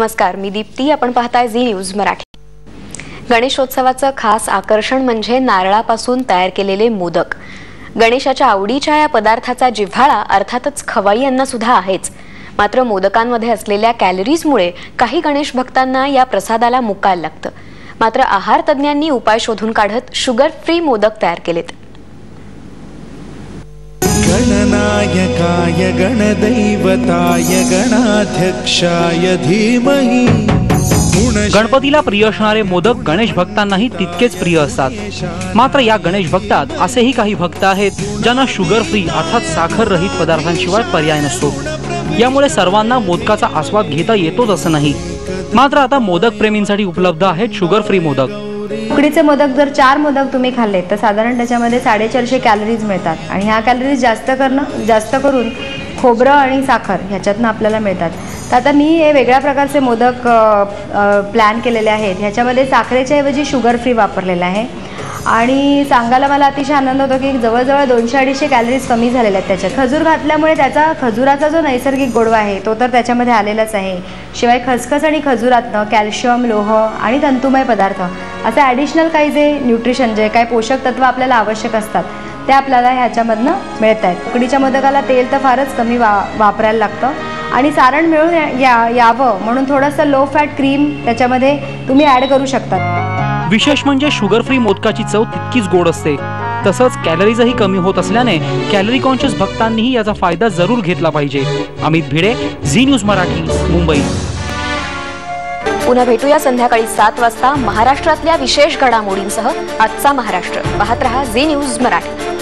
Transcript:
नमस्कार, मी दीप्ती. आपण पाहताय झी न्यूज मराठी. गणेशोत्सवाचं खास आकर्षण म्हणजे नारळापासून तयार केलेले मोदक. गणेशाच्या आवडीच्या या पदार्थाचा जिव्हाळा अर्थातच खवाईयांना सुद्धा आहेच. मात्र मोदकांमध्ये असलेल्या कॅलरीजमुळे काही गणेश भक्तांना या प्रसादाला मुकायला लागतं. मात्र आहार तज्ञांनी उपाय शोधून काढत शुगर फ्री मोदक तयार केलेत. गणनायकाय गणदैवताय गणाध्यक्षाय धीमहि. गणपतीला प्रिय असणारे मोदक गणेश भक्तांनाही तितकेच प्रिय असतात. मात्र या गणेश भक्तात असेही काही भक्त आहेत ज्यांना शुगर फ्री अर्थात साखर रहित पदार्थांशिवाय पर्याय नसतो. यामुळे सर्वांना मोदकाचा आस्वाद घेता येतोच असं नाही. मात्र आता मोदक प्रेमींसाठी उपलब्ध आहेत शुगर फ्री मोदक. उकडीचे मोदक जर 4 मोदक तुम्ही खाल्ले तर साधारण त्याच्यामध्ये 450 कॅलरीज मिळतात आणि ह्या कॅलरीज जास्त करून खोबरं आणि साखर ह्याच्यातनं आपल्याला मिळतात. तर आता मी हे वेगळ्या प्रकारचे मोदक प्लॅन केलेले आहेत. ह्याच्यामध्ये साखरेच्या ऐवजी शुगर फ्री वापरलेलं आहे आणि सांगायला मला अतिशय आनंद होतो की जवळजवळ 200-250 कॅलरीज कमी झालेल्या आहेत त्याच्यात. खजूर घातल्यामुळे त्याचा खजुराचा जो नैसर्गिक गोडवा आहे तो तर त्याच्यामध्ये आलेलाच आहे. शिवाय खसखस आणि खजुरातनं कॅल्शियम, लोह आणि तंतुमय पदार्थ असं ॲडिशनल काही जे न्यूट्रिशन जे काही पोषक तत्व आपल्याला आवश्यक असतात ते आपल्याला ह्याच्यामधनं मिळत आहेत. उकडीच्या मोदकाला तेल तर फारच कमी वापरायला लागतं आणि सारण मिळून यावं म्हणून थोडंसं लो फॅट क्रीम त्याच्यामध्ये तुम्ही ॲड करू शकता. विशेष म्हणजे शुगर फ्री मोदकाची चव तितकीच गोड असते. तसंच कॅलरीजही कमी होत असल्याने कॅलरी कॉन्शियस भक्तांनीही याचा फायदा जरूर घेतला पाहिजे. Amit Bhide, Zee News Marathi, Mumbai. पुन्हा भेटूया संध्याकाळी 7 वाजता महाराष्ट्रातल्या विशेष घडामोडींसह. आजचा महाराष्ट्र पाहत रहा झी न्यूज मराठी.